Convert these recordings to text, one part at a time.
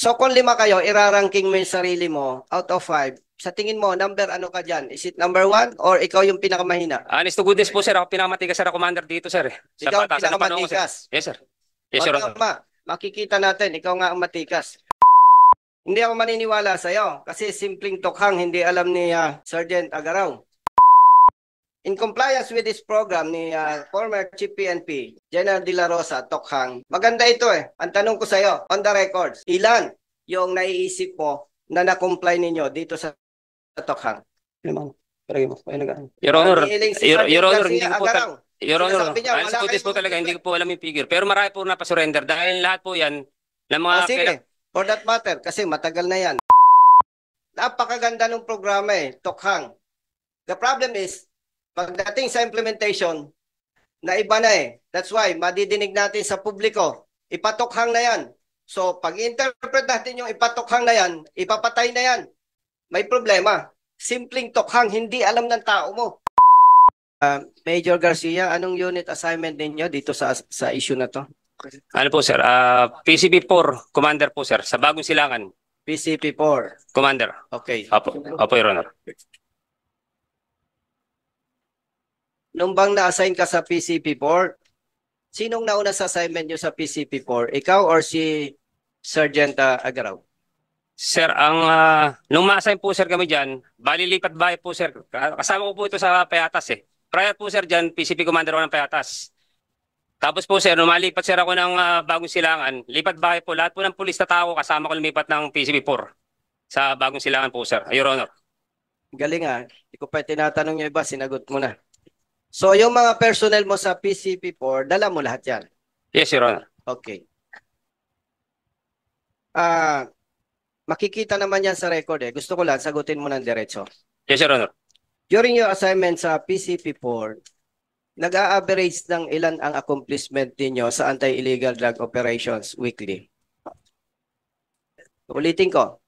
So kung 5 kayo, iraranking mo yung sarili mo out of 5. Sa tingin mo, number ano ka dyan? Is it number 1 or ikaw yung pinakamahina? Honest to goodness po, sir. Ako pinakamatigas, sir, na commander dito, sir. Sa Ikaw ang patasan ng panahon ko, sir. pinakamatikas. Yes, sir. Yes, O Your Honor. tama, makikita natin, ikaw nga ang matikas. Hindi ako maniniwala sa'yo kasi simpleng tokhang hindi alam ni Sergeant Agaraw. In compliance with this program ni former Chief PNP, General De La Rosa, Tokhang, maganda ito eh. Ang tanong ko sa'yo, on the records, ilan yung naiisip mo na na-comply ninyo dito sa Tokhang? Your Honor, Your Honor, hindi ko po Your Honor, honest to goodness po talaga, hindi ko po alam yung figure. Pero marami po napasurrender dahil lahat po yan ng mga... sige, for that matter, kasi matagal na yan. Napakaganda ng programa eh, Tokhang. The problem is, pagdating sa implementation, na iba na eh. That's why, madidinig natin sa publiko, ipatokhang na yan. So, pag interpret natin yung ipatokhang na yan, ipapatay na yan. May problema. Simpleng tokhang, hindi alam ng tao mo. Major Garcia, anong unit assignment ninyo dito sa issue na to? Ano po, sir? PCP-4, Commander po, sir. Sa Bagong Silangan. PCP-4. Commander. Okay. Opo, Your Honor. Nung bang na-assign ka sa PCP-4, sinong nauna sa assignment nyo sa PCP-4? Ikaw or si Sergeant Agaraw? Sir, nung ma-assign po, sir, kami dyan, bali lipat bahay po, sir. Kasama ko po ito sa Payatas eh. Prior po, sir, dyan, PCP Commander ako ng Payatas. Tapos po, sir, nung malipat, sir, ako ng Bagong Silangan, lipat bahay po, lahat po ng pulis na tao, kasama ko lumipat ng PCP-4 sa Bagong Silangan po, sir. Your Honor. Galing ah. Hindi ko pa tinatanong yung iba, sinagot mo na. So, yung mga personnel mo sa PCP-4, dala mo lahat yan? Yes, Your Honor. Okay. Makikita naman yan sa record eh. Gusto ko lang, sagutin mo ng diretso. Yes, Your Honor. During your assignment sa PCP-4, nag-a-average ng ilan ang accomplishment ninyo sa anti-illegal drug operations weekly? Ulitin ko,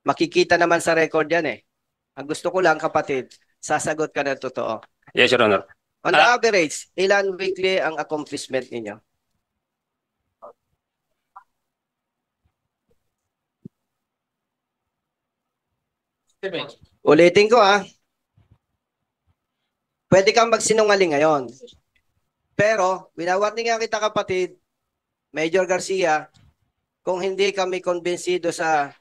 makikita naman sa record yan eh. Ang gusto ko lang, kapatid, sasagot ka ng totoo. Yes, Your Honor. On the average, ilan weekly ang accomplishment ninyo? Ulitin ko Pwede kang magsinungaling ngayon. Pero, winawarningan kita kapatid, Major Garcia, kung hindi kami konbensido sa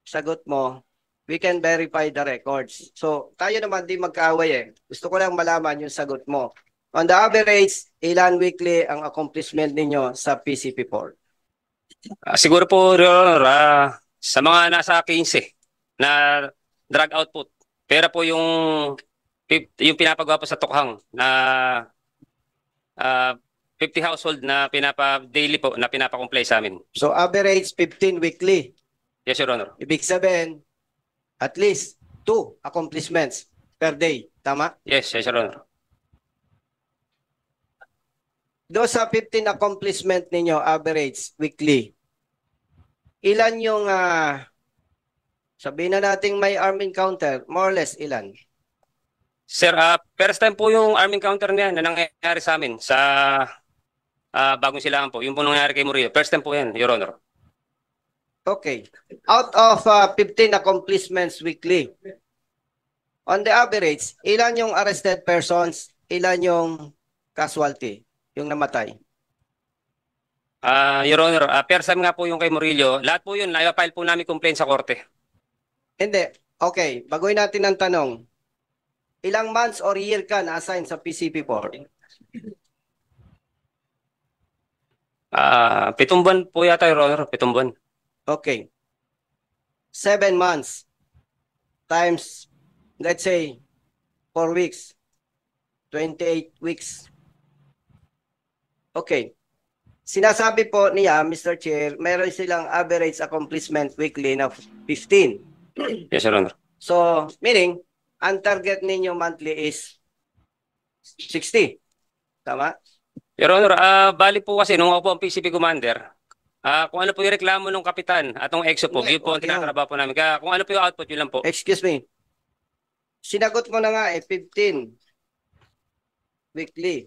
sagot mo, we can verify the records. So, tayo naman di magkaaway eh. Gusto ko lang malaman yung sagot mo. On the average, ilan weekly ang accomplishment ninyo sa PCP-4? Siguro po, Your Honor, sa mga nasa 15 na drug output. Pero po yung pinapagawa po sa Tokhang na 50 household na daily po na pinapa-comply sa amin. So average 15 weekly. Yes, Your Honor. Ibig sabihin, at least 2 accomplishments per day. Tama? Yes, Your Honor. Doon sa 15 accomplishment ninyo, average weekly, ilan yung sabihin na natin may armed encounter, more or less ilan? Sir, first time po yung armed encounter niya na nangyayari sa amin sa Bagong Silangan po. Yung po nangyayari kay Murillo. First time po yan, Your Honor. Okay. Out of 15 accomplishments weekly, on the average, ilan yung arrested persons, ilan yung casualty, yung namatay? Your Honor, first time nga po yung kay Murillo. Lahat po yun, na-file po namin complaint sa korte. Hindi. Okay. Baguhin natin ang tanong. Ilang months or year ka na-assign sa PCP-4? 7 buwan po yata, Your Honor. 7 buwan. Okay. 7 months times, let's say, 4 weeks. 28 weeks. Okay. Sinasabi po niya, Mr. Chair, meron silang average accomplishment weekly na 15. Yes, Your Honor. So, meaning, ang target ninyo monthly is 60. Tama? Your Honor, bali po kasi nung ako po ang PCP Commander, kung ano po yung reklamo ng kapitan at ng EXO po, yun po ang tinatrabaho po namin. Kaya kung ano po yung output, yun lang po. Excuse me. Sinagot mo na nga 15 weekly.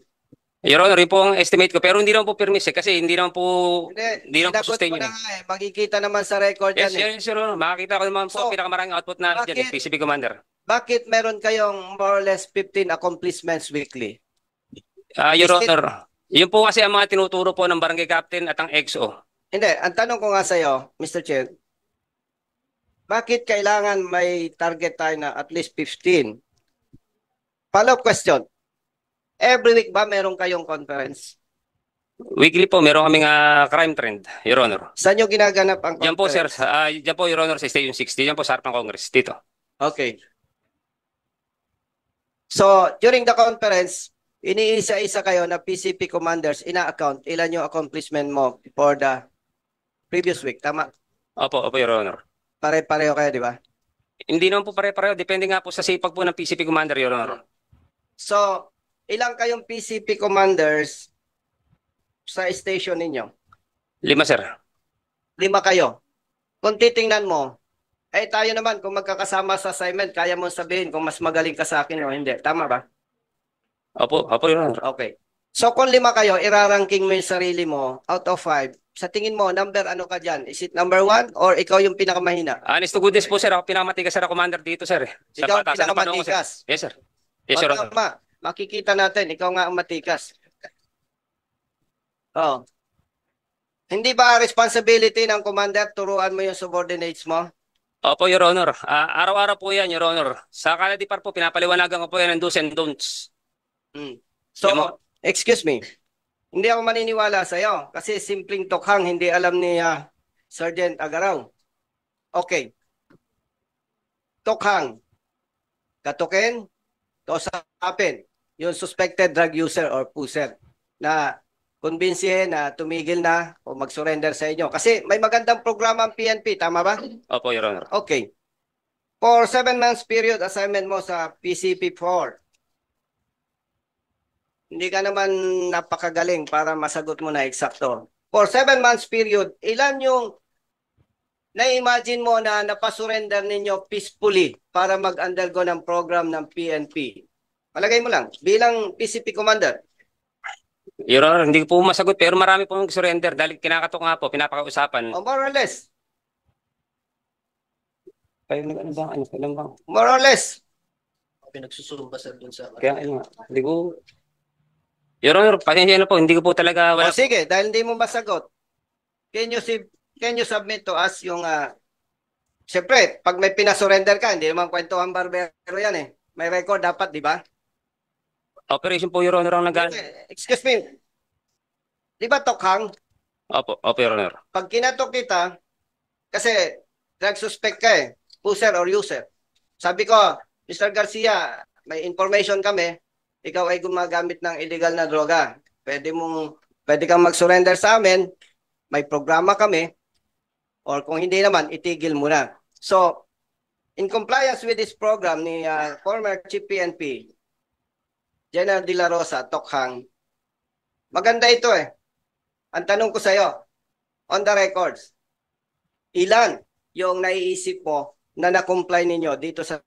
Your Honor, yun po ang estimate ko. Pero hindi naman po permis eh, kasi hindi naman po Sinagot sustain mo yun na eh. nga eh. Makikita naman sa record Yes, yan eh. yes, Your Honor. Makakita ko naman po So, pinakamaraming output na dyan eh, bakit- PCP Commander. Bakit meron kayong more or less 15 accomplishments weekly? Your Is it- Honor, yun po kasi ang mga tinuturo po ng barangay captain at ang XO. Hindi, ang tanong ko nga sa'yo, Mr. Chair, bakit kailangan may target tayo na at least 15? Follow-up question. Every week ba meron kayong conference? Weekly po, meron kaming crime trend, Your Honor. Saan nyo ginaganap ang Diyan po, sir. conference? Diyan po, Your Honor, sa Station 60. Diyan po sa harap ng Congress. Dito. Okay. So, during the conference, iniisa-isa kayo na PCP commanders ina-account ilan yung accomplishment mo for the previous week. Tama? Opo, Your Honor. Pare-pareho kayo, di ba? Hindi naman po pare-pareho. Depende nga po sa sipag po ng PCP Commander, Your Honor. So, ilang kayong PCP commanders sa station ninyo? 5, sir. 5 kayo. Kung titingnan mo, tayo naman, kung magkakasama sa assignment, kaya mo sabihin kung mas magaling ka sa akin o hindi. Tama ba? Opo, Your Honor. Okay. So, kung 5 kayo, iraranking mo yung sarili mo out of 5. Sa tingin mo, number ano ka dyan? Is it number 1 or ikaw yung pinakamahina? Honest to goodness po, sir. Ako pinakamatigas, sir, Commander dito, sir. Sa Ikaw ang batasan ng panahon ko, sir. pinakamatikas. Yes, sir. Yes, Your Honor. Tama. Makikita natin, ikaw nga ang matikas. Oh. Hindi ba responsibility ng commander turuan mo yung subordinates mo? Opo, Your Honor. Araw-araw po yan, Your Honor. Sa Kaladipar po, pinapaliwanagan ko po yan ng do's and don'ts. So, excuse me. Hindi ako maniniwala sa'yo kasi simpleng tokhang hindi alam ni Sergeant Agaraw. Okay. Tokhang. Katukin, kausapin yung suspected drug user or puser na kumbinsihin na tumigil na o mag-surrender sa inyo. Kasi may magandang programa ang PNP, tama ba? Opo, Your Honor. Okay. For 7 months period assignment mo sa PCP4, hindi ka naman napakagaling para masagot mo na eksakto. For 7 months period, ilan yung na-imagine mo na napasurrender ninyo peacefully para mag-undergo ng program ng PNP? Palagay mo lang, bilang PCP commander. Your Honor, hindi ko po masagot pero marami po surrender dahil kinakatok nga po, pinapakausapan. O more or less? Kayo ano ba? Ano ba? More or less. Pinagsusumba sa dun sa... Kaya nga, hindi ko... Your Honor, pasensya na po, hindi ko po talaga... O sige, dahil hindi mo masagot, can you submit to us yung... Siyempre, pag may pinasurrender ka, hindi naman kwentuhan barbero yan eh. May record dapat, di ba? Operation po, Your Honor, ang nag- Excuse me. Di ba tokhang? Opo, Your Honor. Pag kinatok kita, kasi drug suspect ka eh, user or user. Sabi ko, Mr. Garcia, may information kami, ikaw ay gumagamit ng illegal na droga. Pwede kang mag-surrender sa amin, may programa kami, or kung hindi naman, itigil mo na. So, in compliance with this program ni former Chief PNP, General De La Rosa, Tokhang, maganda ito eh. Ang tanong ko sa iyo, on the records, ilan yung naiisip mo na na-comply ninyo dito sa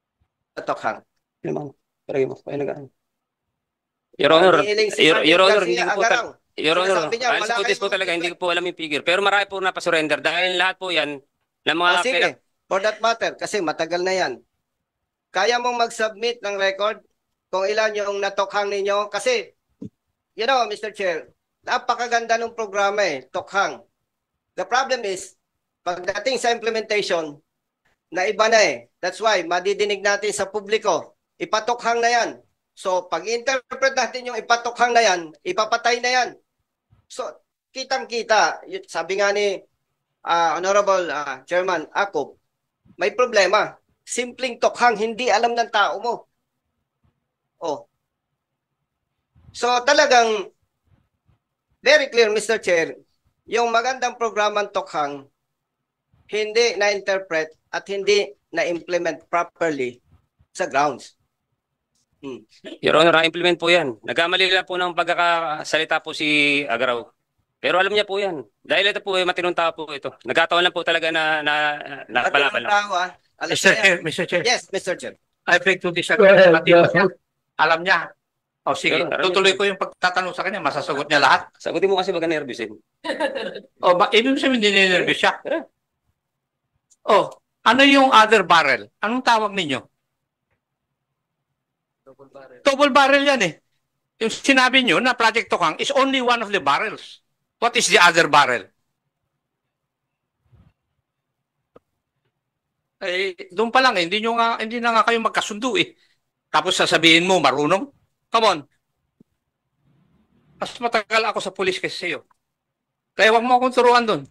Tokhang? Your Honor, Your Honor, hindi hindi ko po Your Honor, alis po this po talaga, hindi ko po alam yung figure. Pero marami po napasurrender dahil lahat po yan ng mga... sige, for that matter, kasi matagal na yan. Kaya mong mag-submit ng record kung ilan yung natokhang ninyo? Kasi, you know, Mr. Chair, napakaganda ng programa eh, tokhang. The problem is, pagdating sa implementation, na iba na eh. That's why, madidinig natin sa publiko, ipatokhang na yan. So, pag-interpret natin yung ipatokhang na yan, ipapatay na yan. So, kitang-kita, sabi nga ni Honorable Chairman Akop, may problema. Simpleng tokhang, hindi alam ng tao mo. Oh. So, talagang, very clear, Mr. Chair, yung magandang programang tokhang, hindi na-interpret at hindi na-implement properly sa grounds. Your Honor, na-implement po yan. Nagkamali lang po ng pagkakasalita po si Agaraw. Pero alam niya po yan. Dahil ito po, matinong tao po ito. Nagkataon lang po talaga na palaban lang. Mr. Chair, Mr. Chair. Yes, Mr. Chair. I beg to disagree. Alam niya. O sige, Pero, tutuloy ko yung pagtatanong sa kanya, masasagot niya lahat. Sagutin mo kasi baga nervous eh. O, ibig sabihin ninenervous siya. O, ano yung other barrel? Anong tawag ninyo? Double barrel. Double barrel yan eh. Yung sinabi nyo na Project Tokang is only one of the barrels. What is the other barrel? Eh, doon pa lang eh, hindi na nga kayo magkasundo eh. Tapos sasabihin mo, marunong? Come on. Mas matagal ako sa pulis kasi sa'yo. Kaya wag mo akong turuan doon.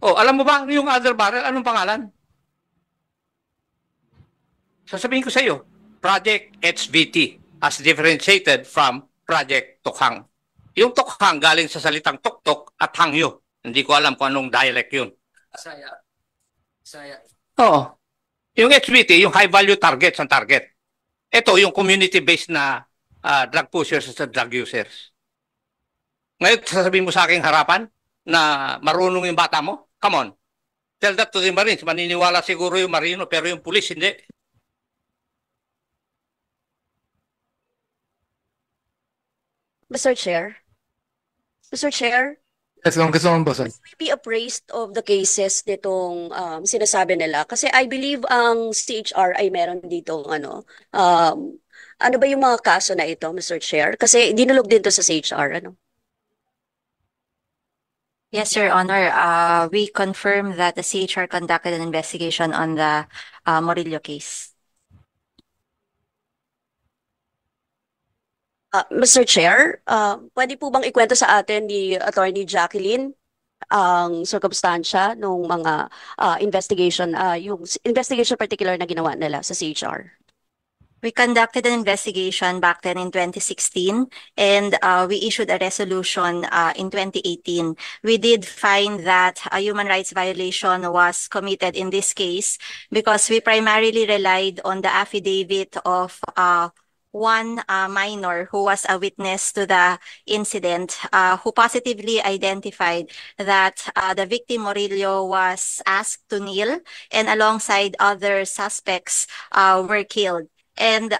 Oh, alam mo ba yung other barrel, anong pangalan? Sasabihin ko sa iyo, Project HVT as differentiated from Project Tokhang. Yung Tokhang galing sa salitang tuktok at hangyo. Hindi ko alam kung anong dialect yun. Saya. Saya. Oo. Yung HVT, yung high value targets ang target. Ito yung community-based na drug pushers at drug users. Ngayon, sasabihin mo sa aking harapan na marunong yung bata mo? Come on. Tell that to the Marines. Maniniwala siguro yung Marino pero yung pulis hindi. Mr. Chair. Mr. Chair, Yes, Congresswoman Bosa. we be appraised of the cases nitong sinasabi nila? Kasi I believe ang CHR ay meron dito ano ba yung mga kaso na ito, Mr. Chair? Kasi dinulog din to sa CHR, ano? Yes, Your Honor. We confirm that the CHR conducted an investigation on the Morillo case. Mr. Chair, pwede po bang ikwento sa atin ni Attorney Jacqueline ang circumstansya nung mga investigation, yung investigation particular na ginawa nila sa CHR? We conducted an investigation back then in 2016 and we issued a resolution in 2018. We did find that a human rights violation was committed in this case because we primarily relied on the affidavit of one minor who was a witness to the incident who positively identified that the victim Morillo was asked to kneel and alongside other suspects were killed. And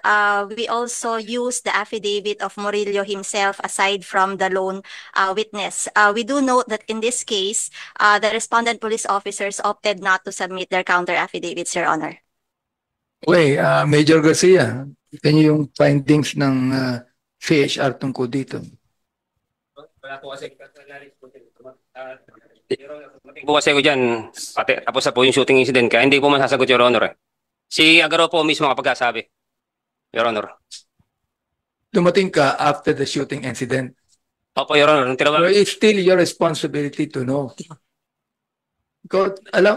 we also used the affidavit of Morillo himself aside from the lone witness. We do note that in this case, the respondent police officers opted not to submit their counter affidavits, Your Honor. Wait, Major Garcia, can yung findings ng CHR tungkol dito? Wala po kasi po kasi ko dyan, pati, tapos na po yung shooting incident, kaya hindi po masasagot, Your Honor. Si Agaro po mismo kapag-sabi, Your Honor. Dumating ka after the shooting incident. Opo, Your Honor. So it's still your responsibility to know.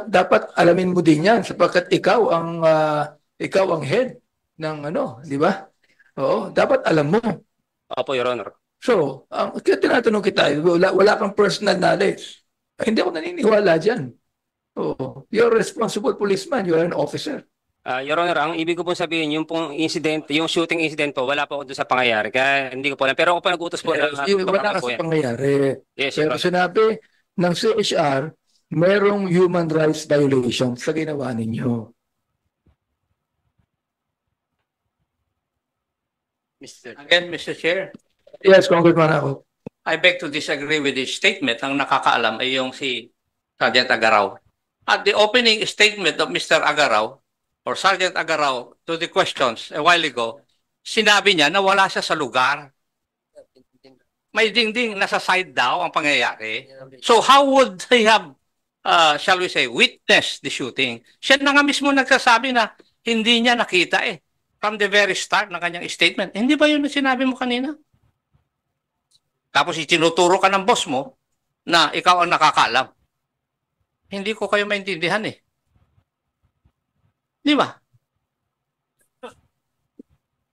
Dapat alamin mo din yan sapagkat ikaw ang head ng di ba? Oo, dapat alam mo. Opo, Your Honor. So, kaya tinatanong kita, wala kang personal knowledge. Hindi ako naniniwala dyan. Oo, you're a responsible policeman, you're an officer. Your Honor, ang ibig ko pong sabihin, yung pong incident, yung shooting incident po, wala po ako doon sa pangyayari. Kaya hindi ko po alam. Pero ako po nag-utos po. Wala ka sa pangyayari. Yes, pero sinabi ng CHR, merong human rights violation sa ginawa ninyo. Again, Mr. Chair, Yes, Congressman ako. I beg to disagree with his statement. Ang nakakaalam ay yung si Sergeant Agaraw. At the opening statement of Mr. Agaraw, or Sergeant Agaraw, to the questions a while ago, sinabi niya na wala siya sa lugar. May dingding, nasa side daw ang pangyayari. So how would they have, shall we say, witnessed the shooting? Siya na nga mismo nagsasabi na hindi niya nakita from the very start ng kanyang statement. Hindi ba yun ang sinabi mo kanina? Tapos itinuturo ka ng boss mo na ikaw ang nakakaalam. Hindi ko kayo maintindihan Di ba?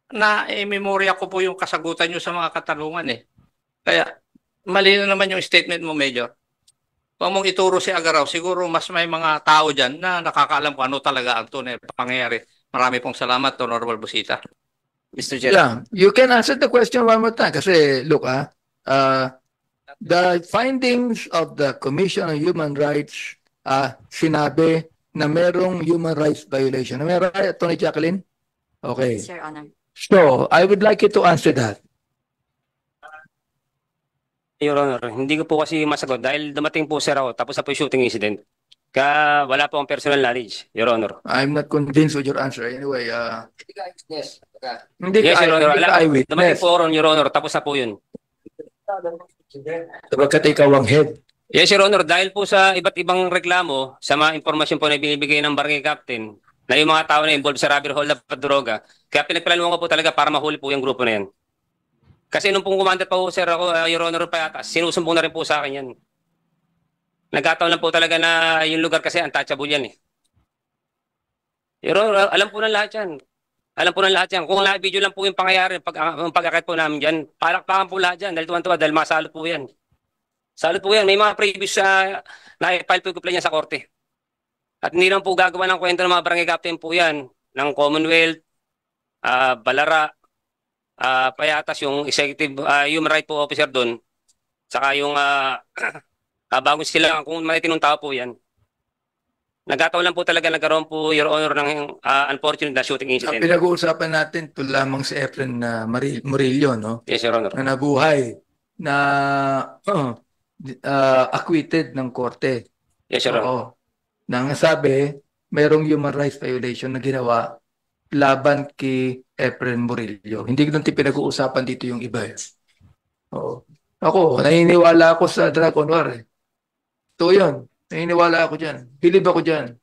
Na-memorya ko po yung kasagutan nyo sa mga katanungan Kaya, mali na naman yung statement mo, Major. Kung mong ituro si Agaraw, siguro mas may mga tao dyan na nakakaalam kung ano talaga ang tunay pangyayari. Marami pong salamat, Honorable Busita. Mr. Chair. Yeah, you can answer the question one more time. Kasi, look, the findings of the Commission on Human Rights, sinabi na merong human rights violation. Meron, Attorney Jacqueline? Okay. Yes, Your Honor. So, I would like you to answer that. Your Honor, hindi ko po kasi masagot dahil dumating po sir ako tapos na po yung shooting incident. Kaya wala po akong personal knowledge, Your Honor. I'm not convinced with your answer. Anyway, Yes. hindi Yes, ka, Your Honor. hindi ka Dumating eyewitness. po ako ron, Your Honor, tapos na po yun. Sapagkat ikaw ang head. Yes, Your Honor, dahil po sa iba't ibang reklamo, sa mga impormasyon po na binibigay ng barangay captain, na yung mga tao na involved sa robbery hold up at droga, kaya pinagplanuhan ko po talaga para mahuli po yung grupo na yan. Kasi nung pong kumandat pa po, sir, ako, Your Honor, payatas, sinusumbong na rin po sa akin yan. Nagkataon lang po talaga na yung lugar kasi untouchable yan eh. Your Honor, alam po ng lahat yan. Alam po ng lahat yan. Kung na-video lang po yung pangyayari, pag-akit po namin dyan, palakpakan po lahat dyan, dahil tuwan-tuwa, dahil masalot po yan. Salot po yan. May mga previous na-file po yung complaint yan sa korte. At hindi lang po gagawa ng kwento ng mga barangay captain po yan, ng Commonwealth, Balara, payatas yung executive human right po officer doon, saka yung bagong sila, kung may tinong tao po yan. Nagkataon lang po talaga nagkaroon po, Your Honor, ng unfortunate na shooting Ang incident. pinag-uusapan natin, ito lamang si Efren Murillo, no? Yes, Your Honor. Na nabuhay, na acquitted ng korte. Yes, Your Honor. Oo. Nang sabi, mayroong human rights violation na ginawa laban kay Efren Murillo. Hindi ko natin pinag-uusapan dito yung iba. Oo. Ako, naniniwala ako sa drug on war. Ito yun. Naniniwala ako dyan. Believe ako dyan.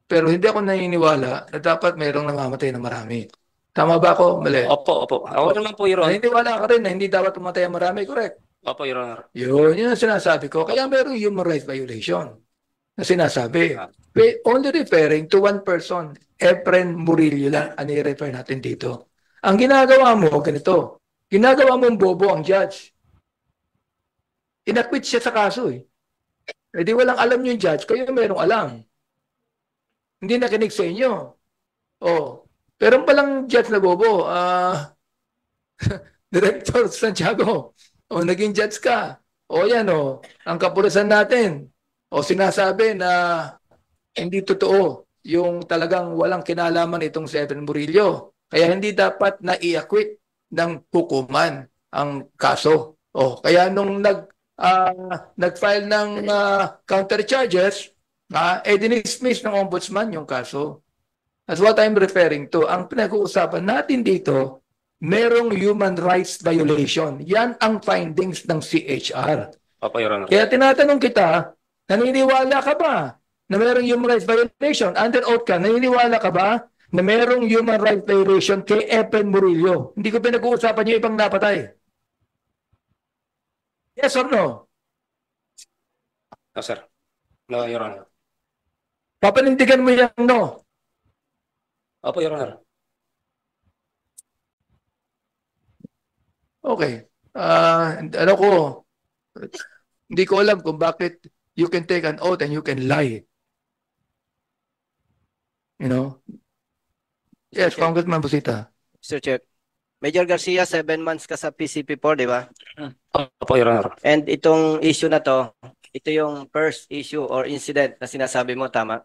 Pero hindi ako naniniwala na dapat mayroong namamatay na marami. Tama ba ako? Mali. Opo. Ako naman po, Your Honor. Naniniwala ka rin na hindi dapat mamatay ang marami. Correct. Opo, Your Honor. Yun ang sinasabi ko. Kaya mayroong human rights violation na sinasabi. We're only referring to one person. Efren Murillo lang ang i-refer natin dito. Ang ginagawa mo, ganito. Ginagawa mong bobo ang judge. Inakwit siya sa kaso eh. Eh di walang alam yung judge, kayo mayroong alam. Hindi nakinig sa inyo. Oh. Pero palang judge na bobo, Director Santiago, naging judge ka. Yan ang kapulisan natin. Sinasabi na hindi totoo yung talagang walang kinalaman itong si Efren Murillo. Kaya hindi dapat na i-acquit ng hukuman ang kaso. Kaya nung nag-file ng counter charges, dinismiss ng ombudsman yung kaso. That's what I'm referring to. Ang pinag-uusapan natin dito, merong human rights violation. Yan ang findings ng CHR. Opo, Your Honor. Kaya tinatanong kita, naniniwala ka ba na merong human rights violation? Under oath ka, naniniwala ka ba na merong human rights violation kay Efren Murillo? Hindi ko pinag-uusapan yung ibang napatay. Yes or no? No, sir. No, Your Honor. Papanindigan mo yan, no? Opo, Your Honor. Okay. Ano ko, hindi ko alam kung bakit you can take an oath and you can lie. You know? Yes, Congressman Busita. Mr. Chair. Major Garcia, 7 months ka sa PCP4, di ba? Opo, Your Honor. And itong issue na to, ito yung first issue or incident na sinasabi mo, tama?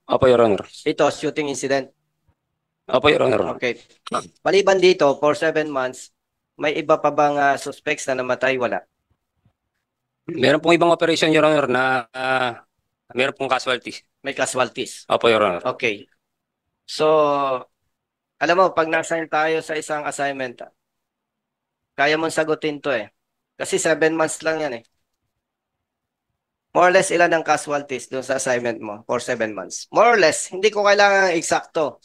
Opo, Your Honor. Ito, shooting incident. Opo, Your Honor. Okay. Maliban dito, for 7 months, may iba pa bang suspects na namatay? Wala. Meron pong ibang operation, Your Honor, na meron pong casualties. May casualties. Opo, Your Honor. Okay. So, alam mo, pag na-assign tayo sa isang assignment, kaya mong sagutin to eh. Kasi 7 months lang yan eh. More or less, ilan ang casualties doon sa assignment mo for 7 months? More or less, hindi ko kailangan eksakto.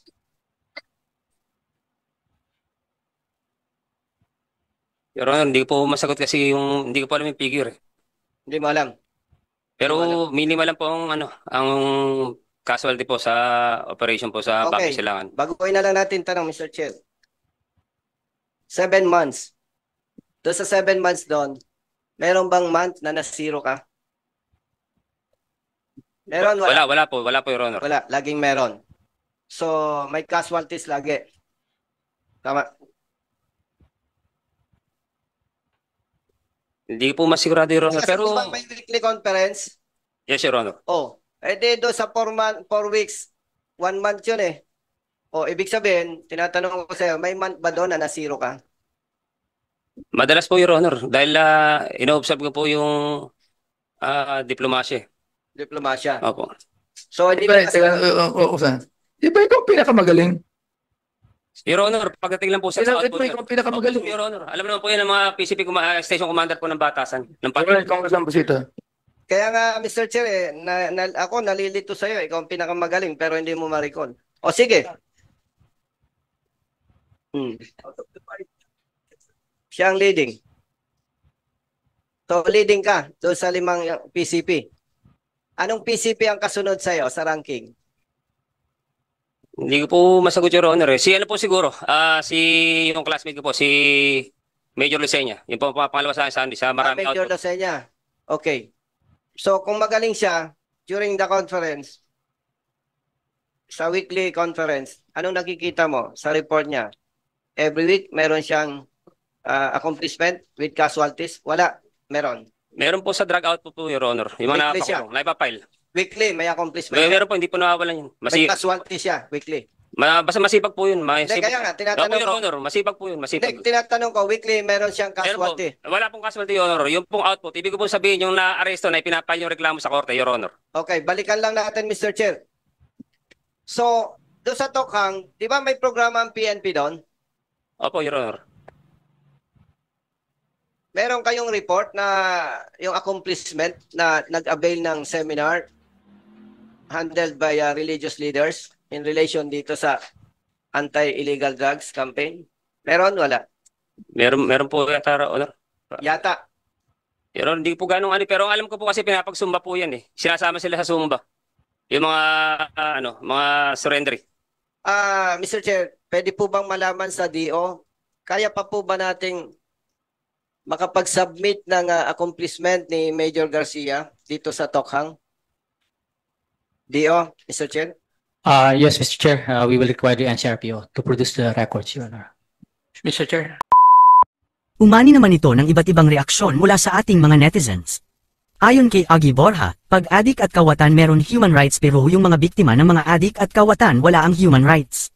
Your Honor, hindi ko po masagot kasi hindi ko po alam yung figure eh. Hindi mo alam. Pero minimal lang po ang casualty po sa operation po sa Okay. Silangan. Baguhin na lang natin tanong, Mr. Chair. 7 months. Doon sa 7 months doon, meron bang month na na-zero ka? Meron, wala. Wala po, Your Honor. Wala, laging meron. So, may casualties lagi. Tama. Hindi po masigurado, Your Honor. Kasi Pero, di ba may weekly conference? yes, Your Honor. Oh, doon sa 4 weeks, 1 month yun eh. O ibig sabihin, tinatanong ko sa'yo, may month ba doon na na-zero ka? Madalas po, Your Honor, dahil ino-observe ko po yung diplomasya. Diplomasya. Opo. So, hindi Diba, ka di ba ikaw pinakamagaling? Your Honor, pagdating lang po sa Sinabi output, mo ikaw pinakamagaling. Opo, Your Honor, alam naman po yan ng mga PCP Station Commander po ng Batasan. Ng Alright, Congressman Busita. Kaya nga, Mr. Chair, ako nalilito sa'yo, ikaw ang pinakamagaling, pero hindi mo ma-recall. O sige. Siya ang leading. So, leading ka doon sa 5 PCP. Anong PCP ang kasunod sa'yo sa ranking? Hindi ko po masagot, Your Honor. Si ano po siguro, yung classmate ko po, si Major Lucena. Yung po pangalawa sa akin sa marami Major output. Lucena. Okay. So, kung magaling siya, during the conference, sa weekly conference, anong nakikita mo sa report niya? Every week, meron siyang accomplishment with casualties? Wala. Meron. Meron po sa drag out po, Your Honor. Yung mga Weekly siya. napakulong, naipapile. Weekly, may accomplishment. Meron po, hindi po nawawalan yun. May casualties siya, weekly. Basta masipag po yun. Hindi, kaya nga, Opo, tinatanong Your ko. Honor, masipag po yun, masipag. Hindi, tinatanong ko, weekly, meron siyang Meron po. casualty. Wala pong casualty, Your Honor. Yung pong output, ibig ko po sabihin, yung na-aresto na ipinapile yung reklamo sa korte, Your Honor. Okay, balikan lang natin, Mr. Chair. So, doon sa Tokhang, di ba may programa ang PNP doon? Opo, Your Honor. Meron kayong report na yung accomplishment na nag-avail ng seminar handled by religious leaders in relation dito sa anti-illegal drugs campaign? Meron? Wala? Meron po yata, Your Honor. Yata. Your Honor, hindi po ganong pero alam ko po kasi pinapagsumba po yan eh. Sinasama sila sa sumba. Yung mga, mga surrendery. Mr. Chair, pwede po bang malaman sa DO, kaya pa po ba nating makapag-submit ng accomplishment ni Major Garcia dito sa Tokhang? DO, Mr. Chair? Yes, Mr. Chair, we will require the NCRPO to produce the records, Your Honor. Mr. Chair. Umani naman ito ng iba't ibang reaksyon mula sa ating mga netizens. Ayon kay Agi Borja, pag adik at kawatan meron human rights pero yung mga biktima ng mga adik at kawatan wala ang human rights.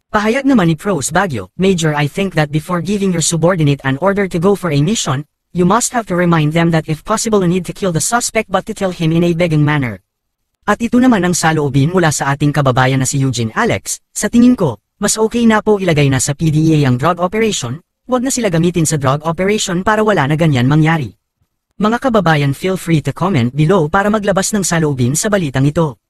Pahayag naman ni Pros Baguio, Major, I think that before giving your subordinate an order to go for a mission, you must have to remind them that if possible you need to kill the suspect but to tell him in a begging manner. At ito naman ang saloobin mula sa ating kababayan na si Eugene Alex, sa tingin ko, mas okay na po ilagay na sa PDEA ang drug operation, wag na sila gamitin sa drug operation para wala na ganyan mangyari. Mga kababayan, feel free to comment below para maglabas ng saloobin sa balitang ito.